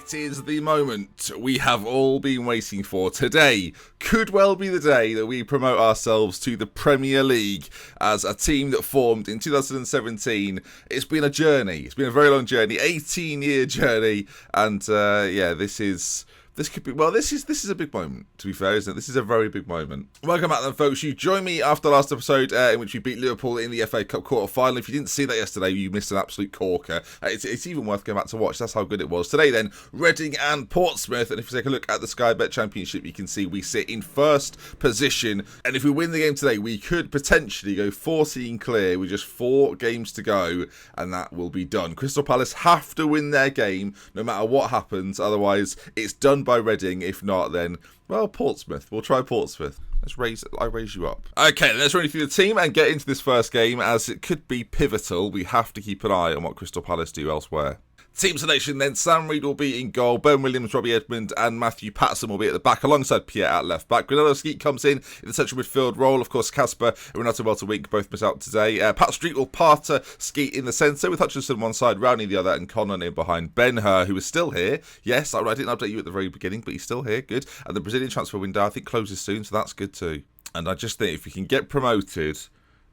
It is the moment we have all been waiting for. Today could well be the day that we promote ourselves to the Premier League as a team that formed in 2017. It's been a journey. It's been a very long journey, 18-year journey, and this could be, well, this is a big moment, to be fair, isn't it? This is a very big moment. Welcome back then, folks. You joined me after last episode in which we beat Liverpool in the FA Cup quarter-final. If you didn't see that yesterday, you missed an absolute corker. It's even worth going back to watch. That's how good it was. Today, then, Reading and Portsmouth. And if you take a look at the Sky Bet Championship, you can see we sit in first position. And if we win the game today, we could potentially go 14 clear with just 4 games to go. And that will be done. Crystal Palace have to win their game no matter what happens. Otherwise, it's done by Reading. If not, then, well, Portsmouth. We'll try Portsmouth. I raise you up. Okay, let's run through the team and get into this first game, as it could be pivotal. We have to keep an eye on what Crystal Palace do elsewhere. Team selection then, Sam Reid will be in goal, Ben Williams, Robbie Edmund and Matthew Patterson will be at the back alongside Pierre at left back. Granello Skeet comes in the central midfield role. Of course, Casper and Renato Welterwink both miss out today. Pat Street will Parter Skeet in the centre with Hutchinson one side, Rowney the other and Conlon in behind. Ben-Hur, who is still here. Yes, I didn't update you at the very beginning, but he's still here. Good. And the Brazilian transfer window, I think, closes soon, so that's good too. And I just think if we can get promoted,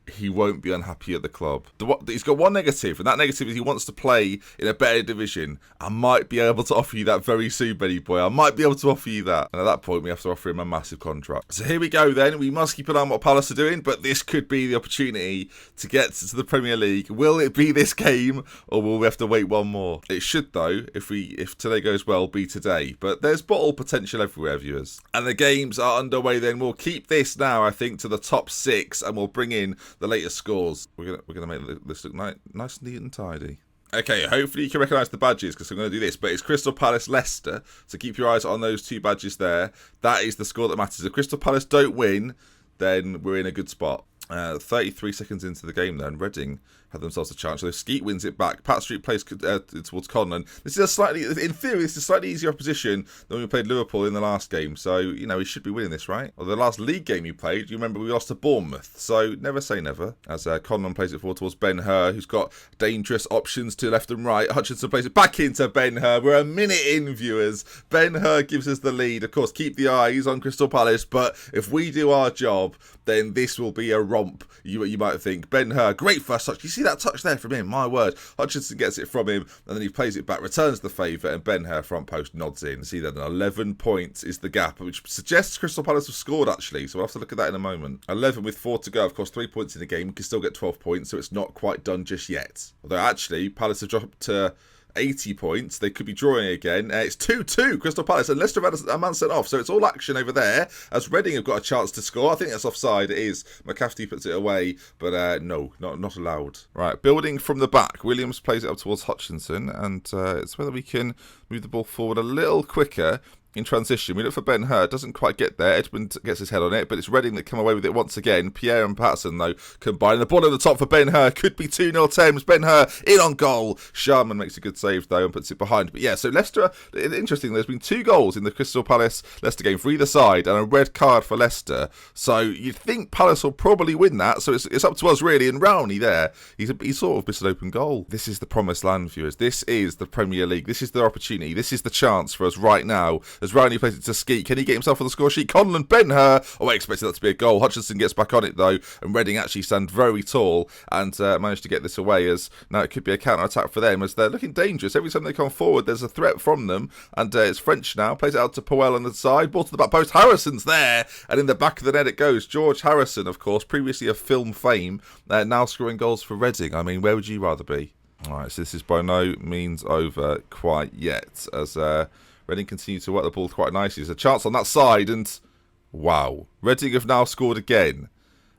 he won't be unhappy at the club. He's got one negative, and that negative is he wants to play in a better division. I might be able to offer you that very soon, Benny boy. I might be able to offer you that. And at that point, we have to offer him a massive contract. So here we go then. We must keep an eye on what Palace are doing, but this could be the opportunity to get to the Premier League. Will it be this game, or will we have to wait one more? It should, though, if today goes well, be today. But there's bottle potential everywhere, viewers. And the games are underway then. We'll keep this now, I think, to the top 6, and we'll bring in the latest scores. We're gonna make this look nice, neat and tidy. Okay, hopefully you can recognise the badges because I'm going to do this, but it's Crystal Palace Leicester, so keep your eyes on those 2 badges there. That is the score that matters. If Crystal Palace don't win, then we're in a good spot. 33 seconds into the game then, Reading have themselves a chance. So Skeet wins it back. Pat Street plays towards Conlon. This is in theory, this is a slightly easier opposition than when we played Liverpool in the last game. So, you know, he should be winning this, right? Or the last league game you played, you remember we lost to Bournemouth. So never say never. As Conlon plays it forward towards Ben-Hur, who's got dangerous options to left and right. Hutchinson plays it back into Ben-Hur. We're a minute in, viewers. Ben-Hur gives us the lead. Of course, keep the eyes on Crystal Palace, but if we do our job, then this will be a romp, you might think. Ben-Hur, great first touch. You see that touch there from him? My word. Hutchinson gets it from him, and then he plays it back, returns the favour, and Ben-Hur front post nods in. See that 11 points is the gap, which suggests Crystal Palace have scored, actually, so we'll have to look at that in a moment. 11 with 4 to go. Of course, 3 points in the game. We can still get 12 points, so it's not quite done just yet. Although, actually, Palace have dropped to 80 points. They could be drawing again. It's 2-2, Crystal Palace, and Leicester have had a man sent off, so it's all action over there, as Reading have got a chance to score. I think that's offside. It is. McCafferty puts it away, but no, not allowed. Right, building from the back. Williams plays it up towards Hutchinson, and it's whether we can move the ball forward a little quicker in transition. We look for Ben-Hur, doesn't quite get there. Edmund gets his head on it, but it's Reading that come away with it once again. Pierre and Patterson, though, combine. The ball at the top for Ben-Hur. Could be 2-0 Thames. Ben-Hur in on goal. Sharman makes a good save, though, and puts it behind. But yeah, so Leicester, interesting, there's been 2 goals in the Crystal Palace-Leicester game for either side, and a red card for Leicester. So you'd think Palace will probably win that, so it's up to us, really. And Rowney there, he's sort of missed an open goal. This is the promised land, viewers. This is the Premier League. This is the opportunity. This is the chance for us right now. As Rowney plays it to Skeet. Can he get himself on the score sheet? Conlon, Ben-Hur. Oh, I expected that to be a goal. Hutchinson gets back on it, though, and Reading actually stand very tall and managed to get this away, as now it could be a counter-attack for them, as they're looking dangerous. Every time they come forward, there's a threat from them, and it's French now. Plays it out to Powell on the side. Ball to the back post. Harrison's there, and in the back of the net it goes. George Harrison, of course, previously of film fame, now scoring goals for Reading. I mean, where would you rather be? All right, so this is by no means over quite yet, as Reading continue to work the ball quite nicely. There's a chance on that side, and wow, Reading have now scored again.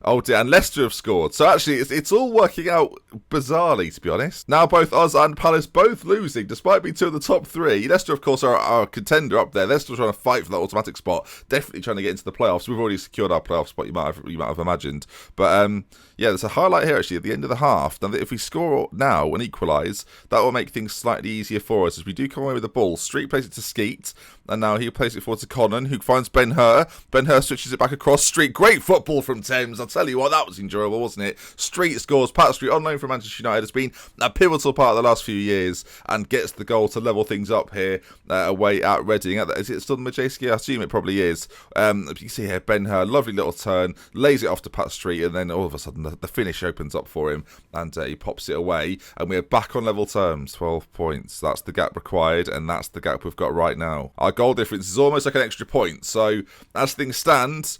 Oh dear, and Leicester have scored. So actually, it's all working out bizarrely, to be honest. Now both us and Palace both losing, despite being 2 of the top 3. Leicester, of course, are a contender up there. They're still trying to fight for that automatic spot. Definitely trying to get into the playoffs. We've already secured our playoff spot, you might have imagined. But yeah, there's a highlight here, actually, at the end of the half. Now, if we score now and equalise, that will make things slightly easier for us, as we do come away with the ball. Street plays it to Skeet. And now he plays it forward to Conan, who finds Ben-Hur. Ben-Hur switches it back across. Street, great football from Thames. I'll tell you what, that was enjoyable, wasn't it? Street scores. Pat Street, on loan from Manchester United, has been a pivotal part of the last few years and gets the goal to level things up here away at Reading. Is it still the Majewski? I assume it probably is. You can see here, Ben-Hur, lovely little turn, lays it off to Pat Street, and then all of a sudden the finish opens up for him, and he pops it away, and we're back on level terms. 12 points. That's the gap required, and that's the gap we've got right now. Our goal difference is almost like an extra point, so as things stand,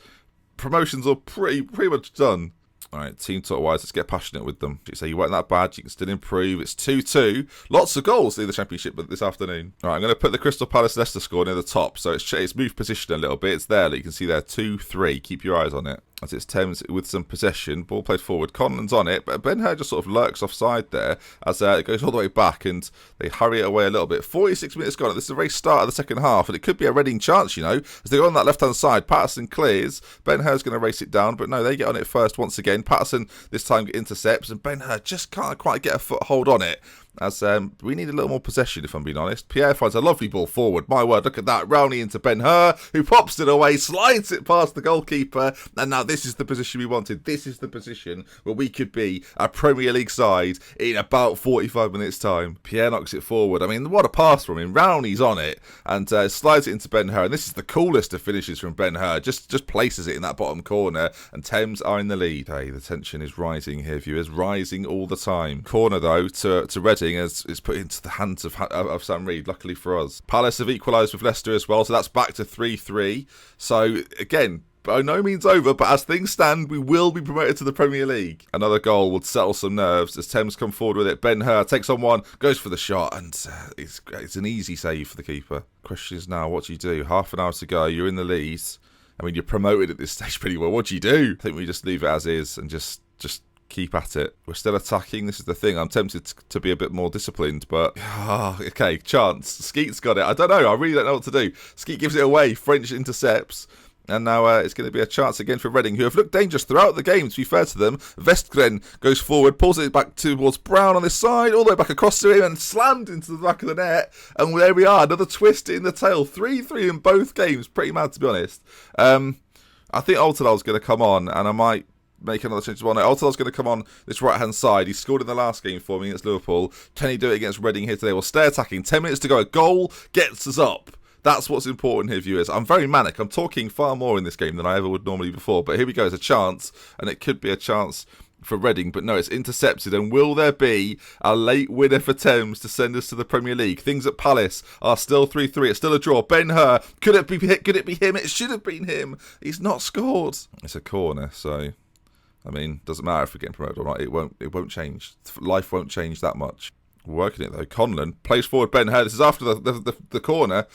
promotions are pretty much done. Alright, team talk-wise, let's get passionate with them. So you weren't that bad, you can still improve. It's 2-2. Lots of goals in the Championship this afternoon. Alright, I'm going to put the Crystal Palace Leicester score near the top, so it's moved position a little bit. It's there, you can see there, 2-3. Keep your eyes on it. As it's Thames with some possession, ball played forward, Conlon's on it, but Ben-Hur just sort of lurks offside there as it goes all the way back, and they hurry it away a little bit. 46 minutes gone. This is the very start of the second half, and it could be a Reading chance, you know, as they go on that left-hand side. Patterson clears, Ben-Hur's going to race it down, but no, they get on it first once again. Patterson this time intercepts, and Ben-Hur just can't quite get a foothold on it. As we need a little more possession, if I'm being honest. Pierre finds a lovely ball forward. My word, look at that. Rowney into Ben-Hur, who pops it away, slides it past the goalkeeper. And now this is the position we wanted. This is the position where we could be a Premier League side in about 45 minutes' time. Pierre knocks it forward. I mean, what a pass from him. Rowney's on it and slides it into Ben-Hur. And this is the coolest of finishes from Ben-Hur. Just places it in that bottom corner. And Thames are in the lead. Hey, the tension is rising here, viewers. Rising all the time. Corner, though, to Reading. As is put into the hands of Sam Reid, luckily for us. Palace have equalised with Leicester as well, so that's back to 3-3. So, again, by no means over, but as things stand, we will be promoted to the Premier League. Another goal would settle some nerves as Thames come forward with it. Ben-Hur takes on one, goes for the shot, and it's an easy save for the keeper. Question is now, what do you do? Half an hour to go, you're in the lead. I mean, you're promoted at this stage pretty well. What do you do? I think we just leave it as is and just keep at it. We're still attacking. This is the thing. I'm tempted to be a bit more disciplined, but okay, chance. Skeet's got it. I don't know. I really don't know what to do. Skeet gives it away. French intercepts. And now it's going to be a chance again for Reading, who have looked dangerous throughout the game, to be fair to them. Vestgren goes forward, pulls it back towards Brown on this side, all the way back across to him, and slammed into the back of the net. And there we are, another twist in the tail. 3-3 in both games. Pretty mad, to be honest. I think Altidal's going to come on, and I might make another change as well. No, Altidal's going to come on this right-hand side. He scored in the last game for me against Liverpool. Can he do it against Reading here today? We'll stay attacking. 10 minutes to go. A goal gets us up. That's what's important here, viewers. I'm very manic. I'm talking far more in this game than I ever would normally before. But here we go. It's a chance, and it could be a chance for Reading. But no, it's intercepted. And will there be a late winner for Thames to send us to the Premier League? Things at Palace are still 3-3. It's still a draw. Ben-Hur. Could it be him? It should have been him. He's not scored. It's a corner, so I mean, doesn't matter if we're getting promoted or not. It won't change. Life won't change that much. We're working it though. Conlon plays forward Ben-Hur. This is after the corner.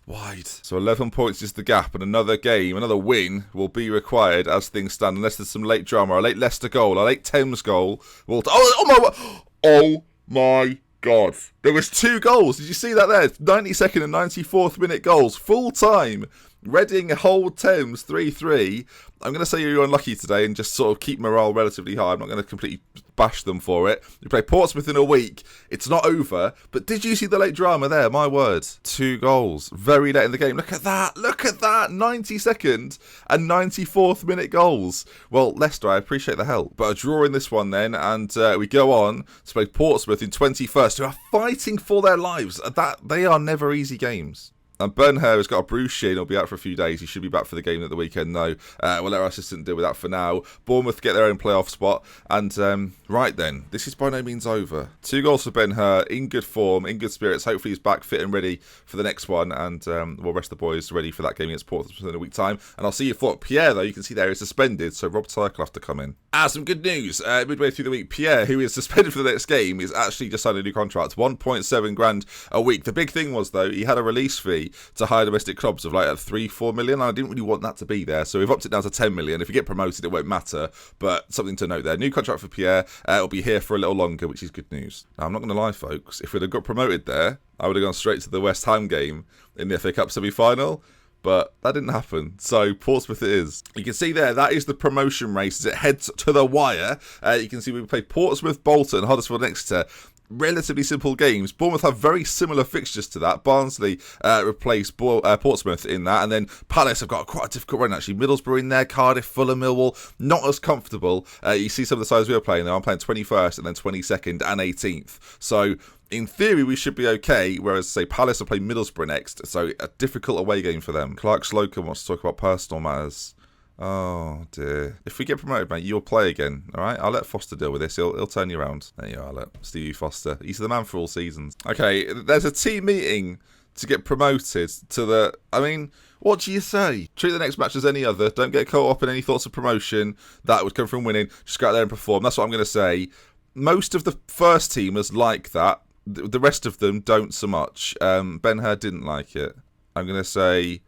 Wide. So 11 points is the gap, and another game, another win will be required as things stand, unless there's some late drama. A late Leicester goal, a late Thames goal. Oh my God. There was 2 goals. Did you see that there? 92nd and 94th minute goals. Full time. Reading hold Thames 3-3. I'm going to say you're unlucky today and just sort of keep morale relatively high. I'm not going to completely bash them for it. You play Portsmouth in a week. It's not over. But did you see the late drama there? My word. 2 goals. Very late in the game. Look at that. Look at that. 92nd and 94th minute goals. Well, Leicester, I appreciate the help. But a draw in this one then. And we go on to play Portsmouth in 21st, who are fighting for their lives. They are never easy games. And Ben-Hur has got a bruised shin. He'll be out for a few days. He should be back for the game at the weekend, though. We'll let our assistant deal with that for now. Bournemouth get their own playoff spot. And right then, this is by no means over. 2 goals for Ben-Hur, in good form, in good spirits. Hopefully he's back fit and ready for the next one. And we'll rest the boys ready for that game against Portsmouth in a week's time. And I'll see you for Pierre, though. You can see there is suspended, so Rob Tyke will have to come in. Some good news. Midway through the week, Pierre, who is suspended for the next game, is actually just signed a new contract. 1.7 grand a week. The big thing was, though, he had a release fee to hire domestic clubs of like 3-4 million. I didn't really want that to be there, so we've upped it down to 10 million. If you get promoted, it won't matter, but something to note there. New contract for Pierre. It'll be here for a little longer, which is good news. Now, I'm not going to lie, folks. If we'd have got promoted there, I would have gone straight to the West Ham game in the FA Cup semi-final. But that didn't happen. So Portsmouth it is. You can see there, that is the promotion race as it heads to the wire. You can see we played Portsmouth, Bolton, Huddersfield, Exeter. relatively simple games. Bournemouth have very similar fixtures to that. Barnsley replaced Portsmouth in that, and then Palace have got quite a difficult run actually. Middlesbrough in there, Cardiff, Fulham, Millwall, not as comfortable. You see some of the sides we were playing there. I'm playing 21st and then 22nd and 18th. So in theory, we should be okay, whereas, say, Palace will play Middlesbrough next, so a difficult away game for them. Clark Slocum wants to talk about personal matters. Oh, dear. If we get promoted, mate, you'll play again, all right? I'll let Foster deal with this. He'll turn you around. There you are, look. Stevie Foster. He's the man for all seasons. Okay, there's a team meeting to get promoted to the... I mean, what do you say? Treat the next match as any other. Don't get caught up in any thoughts of promotion. That would come from winning. Just go out there and perform. That's what I'm going to say. Most of the first teamers like that. The rest of them don't so much. Ben-Hur didn't like it. I'm going to say...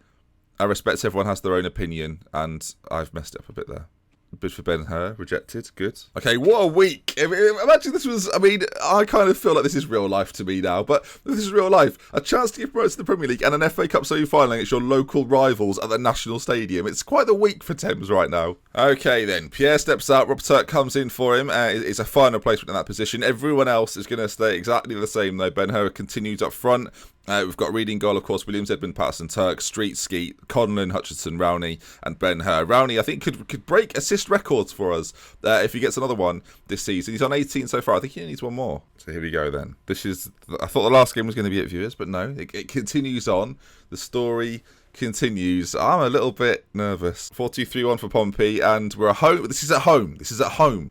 I respect everyone has their own opinion, and I've messed it up a bit there. Bid for Ben-Hur, rejected, good. Okay, what a week. Imagine this was, I mean, I kind of feel like this is real life to me now, but this is real life. A chance to get promoted to the Premier League and an FA Cup semi-final against your local rivals at the National Stadium. It's quite the week for Thames right now. Okay then, Pierre steps out, Rob Turk comes in for him. It's a final placement in that position. Everyone else is going to stay exactly the same though. Ben-Hur continues up front. We've got Reading goal, of course, Williams, Edmund, Patterson, Turk, Street, Skeet, Conlon, Hutchinson, Rowney, and Ben-Hur. Rowney, I think, could break assist records for us if he gets another one this season. He's on 18 so far. I think he needs one more. So here we go then. I thought the last game was going to be it, viewers, but no, it continues on. The story continues. I'm a little bit nervous. 4-2-3-1 for Pompey, and we're at home. This is at home.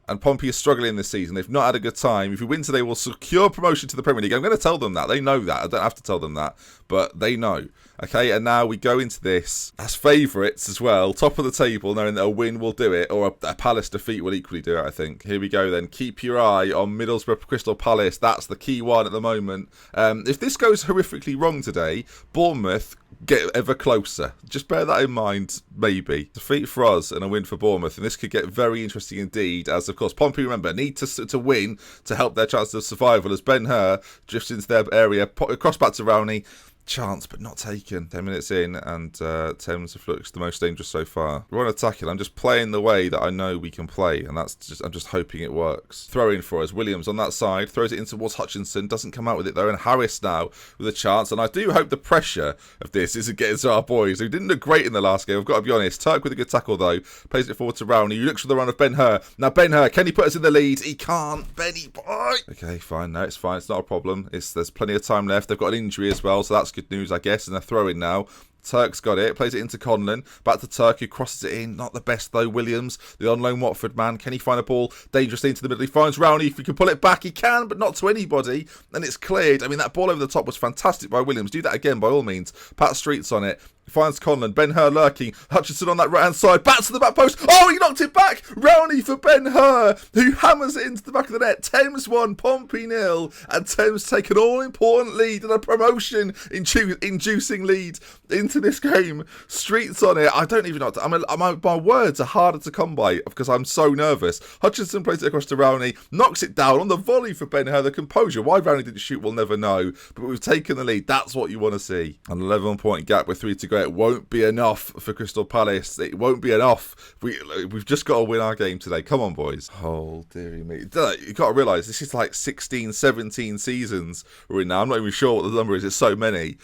And Pompey is struggling this season. They've not had a good time. If we win today, we'll secure promotion to the Premier League. I'm going to tell them that. They know that. I don't have to tell them that, but they know. Okay, and now we go into this as favourites as well, top of the table, knowing that a win will do it, or a Palace defeat will equally do it, I think. Here we go then. Keep your eye on Middlesbrough Crystal Palace. That's the key one at the moment. If this goes horrifically wrong today, Bournemouth get ever closer. Just bear that in mind, maybe. Defeat for us and a win for Bournemouth, and this could get very interesting indeed, as, of course, Pompey, remember, need to win to help their chances of survival, as Ben-Hur drifts into their area, cross back to Rowney. Chance, but not taken. 10 minutes in, and Thames looks the most dangerous so far. We're on attacking. I'm just playing the way that I know we can play, and I'm just hoping it works. Throw in for us. Williams on that side, throws it in towards Hutchinson, doesn't come out with it though, and Harris now with a chance, and I do hope the pressure of this isn't getting to our boys, who didn't look great in the last game, I've got to be honest. Turk with a good tackle though, plays it forward to Rowney, who looks for the run of Ben-Hur. Now Ben-Hur, can he put us in the lead? He can't. Benny boy! Okay, fine, no, it's fine, it's not a problem. There's plenty of time left. They've got an injury as well, so that's good news, I guess, and they're throwing now. Turk's got it, plays it into Conlon, back to Turk, who crosses it in, not the best though. Williams, the on-loan Watford man, can he find a ball dangerously into the middle? He finds Rowney, if he can pull it back, he can, but not to anybody, and it's cleared. I mean, that ball over the top was fantastic by Williams. Do that again, by all means. Pat Street's on it. Finds Conlon, Ben-Hur lurking, Hutchinson on that right-hand side, back to the back post, oh, he knocked it back, Rowney for Ben-Hur, who hammers it into the back of the net. Thames 1, Pompey 0, and Thames take an all-important lead and a promotion-inducing lead into this game. Street's on it, I don't even know, my words are harder to come by because I'm so nervous. Hutchinson plays it across to Rowney, knocks it down on the volley for Ben-Hur. The composure, why Rowney didn't shoot, we'll never know, but we've taken the lead. That's what you want to see. An 11-point gap with 3 to go. It won't be enough for Crystal Palace. It won't be enough. We've just got to win our game today. Come on, boys. Oh, dearie me. You've got to realise this is like 16, 17 seasons we're in now. I'm not even sure what the number is. It's so many.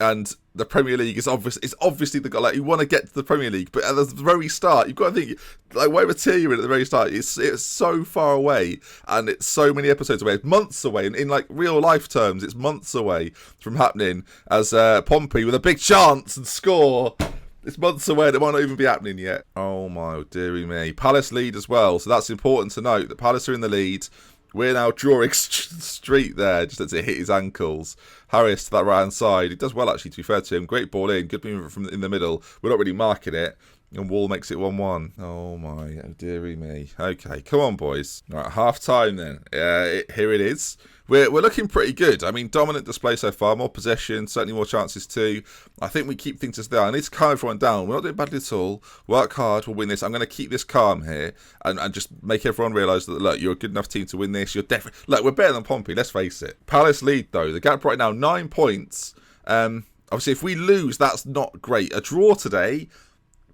And the Premier League is obviously the goal. Like, you want to get to the Premier League, but at the very start, you've got to think, like, whatever tier you're in at the very start, it's so far away, and it's so many episodes away. It's months away. In like real life terms, it's months away from happening. As Pompey with a big chance and score. It's months away and it might not even be happening yet. Oh my dearie me. Palace lead as well, so that's important to note that Palace are in the lead. We're now drawing Street there, just as it hit his ankles. Harris to that right-hand side. He does well, actually, to be fair to him. Great ball in. Good movement from in the middle. We're not really marking it. And Wall makes it 1-1. Oh, my. Oh, dearie me. Okay, come on, boys. All right, half-time then. Here it is. We're looking pretty good. I mean, dominant display so far. More possession, certainly more chances too. I think we keep things as they are. I need to calm everyone down. We're not doing badly at all. Work hard. We'll win this. I'm going to keep this calm here and just make everyone realise that, look, you're a good enough team to win this. You're definitely... Look, we're better than Pompey. Let's face it. Palace lead, though. The gap right now, 9 points. Obviously, if we lose, that's not great. A draw today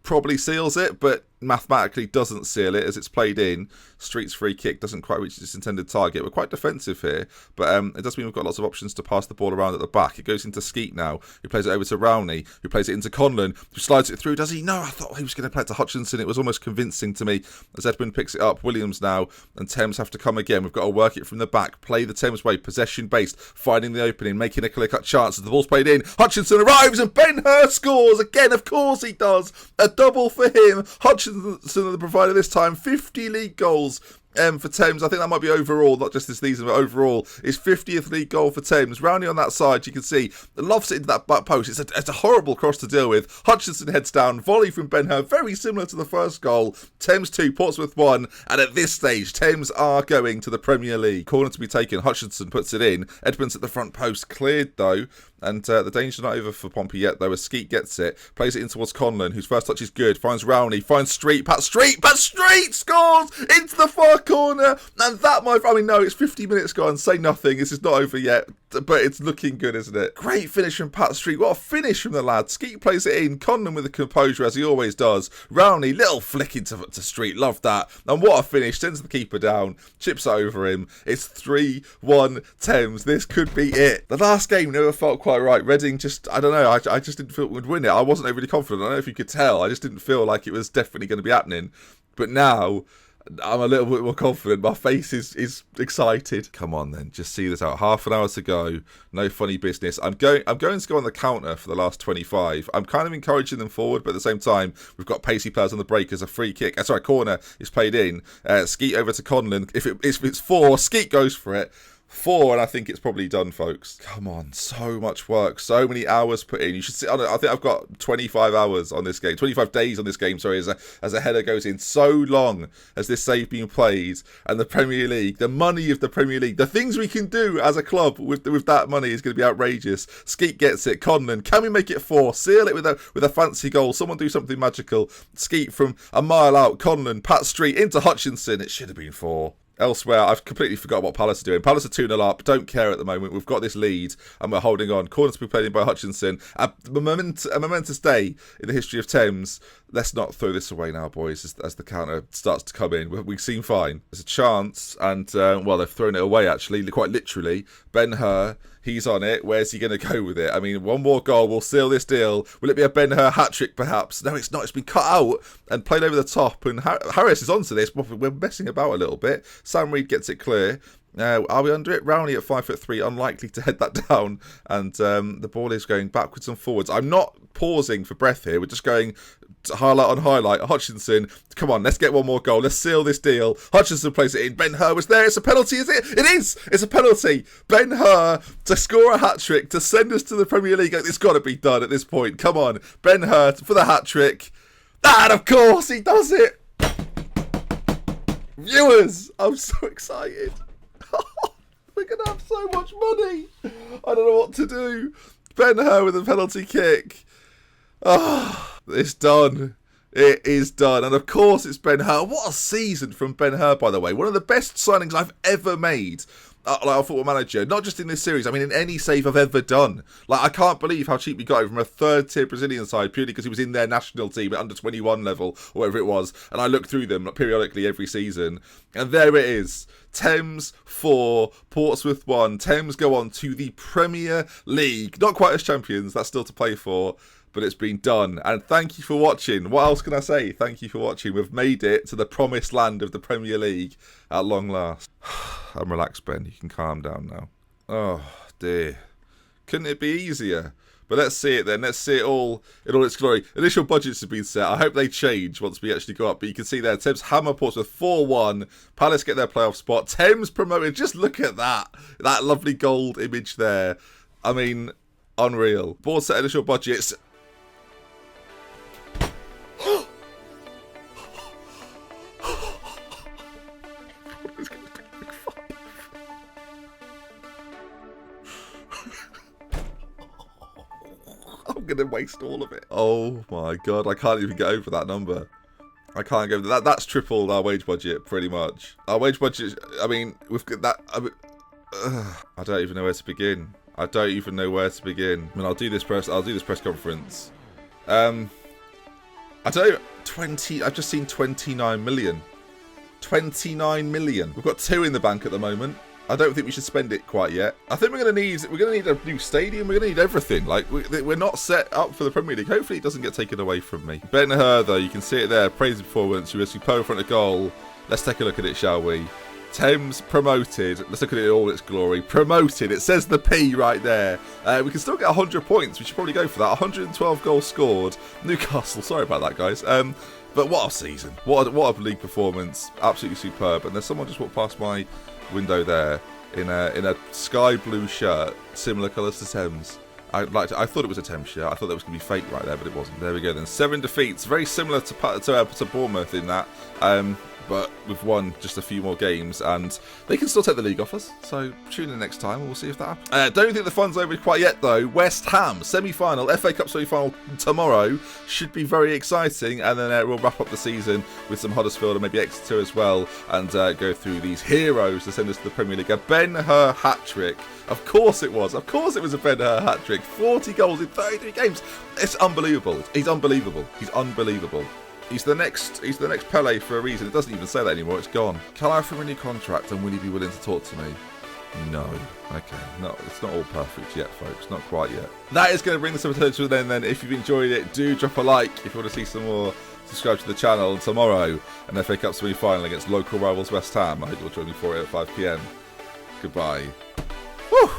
probably seals it, but mathematically doesn't seal it as it's played in. Street's free kick doesn't quite reach its intended target. We're quite defensive here, but it does mean we've got lots of options to pass the ball around at the back. It goes into Skeet now, who plays it over to Rowney, who plays it into Conlon, who slides it through. Does he? No, I thought he was going to play it to Hutchinson. It was almost convincing to me as Edmund picks it up. Williams now, and Thames have to come again. We've got to work it from the back, play the Thames way, possession-based, finding the opening, making a clear-cut chance as the ball's played in. Hutchinson arrives and Ben-Hur scores again. Of course he does. A double for him. Hutchinson, the provider this time, 50 league goals. For Thames, I think that might be overall, not just this season, but overall. His 50th league goal for Thames. Rowney on that side, you can see, lofts it into that back post. It's a horrible cross to deal with. Hutchinson heads down, volley from Ben-Hur, very similar to the first goal. Thames 2, Portsmouth 1, and at this stage, Thames are going to the Premier League. Corner to be taken, Hutchinson puts it in. Edmonds at the front post, cleared though. And the danger's not over for Pompey yet, though, as Skeet gets it. Plays it in towards Conlon, whose first touch is good. Finds Rowney, finds Street. Pat Street scores into the far corner. And that, no, it's 50 minutes gone. Say nothing. This is not over yet. But it's looking good, isn't it? Great finish from Pat Street. What a finish from the lad. Skeet plays it in. Conlon with the composure, as he always does. Rowney, little flick into Street. Love that. And what a finish. Sends the keeper down. Chips over him. It's 3-1 Thames. This could be it. The last game never felt quite right. Reading just, I don't know. I just didn't feel it would win it. I wasn't overly confident. I don't know if you could tell. I just didn't feel like it was definitely going to be happening. But now I'm a little bit more confident. My face is excited. Come on then, just see this out. Half an hour to go. No funny business. I'm going to go on the counter for the last 25. I'm kind of encouraging them forward, but at the same time, we've got pacey players on the break as a free kick. Corner is played in. Skeet over to Conlon. If it's 4, Skeet goes for it. 4, and I think it's probably done, folks. Come on, so much work, so many hours put in. You should sit on it. I think I've got 25 hours on this game, 25 days on this game, sorry, as a header goes in. So long has this save been played, and the Premier League, the money of the Premier League, the things we can do as a club with that money is going to be outrageous. Skeet gets it. Conlon, can we make it 4? Seal it with a fancy goal. Someone do something magical. Skeet from a mile out. Conlon, Pat Street into Hutchinson. It should have been 4. Elsewhere, I've completely forgot what Palace are doing. Palace are 2-0 up. Don't care at the moment. We've got this lead and we're holding on. Corner to be played in by Hutchinson. A momentous day in the history of Thames. Let's not throw this away now, boys, as the counter starts to come in. We seem fine. There's a chance, and, they've thrown it away, actually, quite literally. Ben-Hur, he's on it. Where's he going to go with it? I mean, one more goal will seal this deal. Will it be a Ben-Hur hat-trick, perhaps? No, it's not. It's been cut out and played over the top, and Harris is onto this. We're messing about a little bit. Sam Reed gets it clear. Are we under it? Rowney at 5'3", unlikely to head that down, and the ball is going backwards and forwards. I'm not pausing for breath here. We're just going highlight on highlight. Hutchinson, come on, let's get one more goal. Let's seal this deal. Hutchinson plays it in. Ben-Hur was there. It's a penalty, is it? It is. It's a penalty. Ben-Hur to score a hat trick to send us to the Premier League. It's got to be done at this point. Come on, Ben-Hur for the hat trick. And of course he does it. Viewers, I'm so excited. We're going to have so much money. I don't know what to do. Ben-Hur with a penalty kick. It's done. It is done. And of course it's Ben-Hur. What a season from Ben-Hur, by the way. One of the best signings I've ever made. Like a Football Manager, not just in this series, I mean in any save I've ever done. Like, I can't believe how cheap we got him from a third-tier Brazilian side purely because he was in their national team at under-21 level, or whatever it was, and I look through them periodically every season, and there it is. Thames 4, Portsmouth 1. Thames go on to the Premier League. Not quite as champions, that's still to play for, but it's been done. And thank you for watching. What else can I say? Thank you for watching. We've made it to the promised land of the Premier League at long last. I'm relaxed, Ben. You can calm down now. Oh, dear. Couldn't it be easier? But let's see it then. Let's see it all in all its glory. Initial budgets have been set. I hope they change once we actually go up. But you can see there, Thames hammer Portsmouth 4-1. Palace get their playoff spot. Thames promoted. Just look at that. That lovely gold image there. I mean, unreal. Board set initial budgets. I'm going to waste all of it. Oh my god, I can't even get over that number. I can't go over that. That's tripled our wage budget, pretty much. Our wage budget, I mean, we've got that. I don't even know where to begin. I don't even know where to begin. I mean, I'll do this press conference. I don't even, I've just seen 29 million. 29 million. We've got 2 in the bank at the moment. I don't think we should spend it quite yet. I think we're going to need a new stadium. We're going to need everything. Like, we're not set up for the Premier League. Hopefully it doesn't get taken away from me. Ben-Hur, though, you can see it there. Praise performance. You were superb in front of goal. Let's take a look at it, shall we? Thames promoted. Let's look at it in all its glory. Promoted. It says the P right there. We can still get 100 points. We should probably go for that. 112 goals scored. Newcastle. Sorry about that, guys. But what a season. What a league performance. Absolutely superb. And there's someone just walked past my window there in a sky blue shirt, similar colours to Thames. I thought it was a Thames shirt. I thought that was going to be fake right there, but it wasn't. There we go then. 7 defeats. Very similar to Bournemouth in that. But we've won just a few more games, and they can still take the league off us. So tune in next time, and we'll see if that happens. Don't think the fun's over quite yet, though. West Ham semi-final, FA Cup semi-final tomorrow, should be very exciting. And then we'll wrap up the season with some Huddersfield and maybe Exeter as well, and go through these heroes to send us to the Premier League. A Ben-Hur hat-trick. Of course it was. Of course it was a Ben-Hur hat-trick. 40 goals in 33 games. It's unbelievable. He's unbelievable. He's unbelievable. He's the next Pele for a reason. It doesn't even say that anymore. It's gone. Can I offer him a new contract, and will he be willing to talk to me? No. Okay. No, it's not all perfect yet, folks. Not quite yet. That is going to bring this episode to an end then. If you've enjoyed it, do drop a like. If you want to see some more, subscribe to the channel. And tomorrow, an FA Cup semi-final against local rivals West Ham. I hope you'll join me for it at 5 PM. Goodbye. Woo!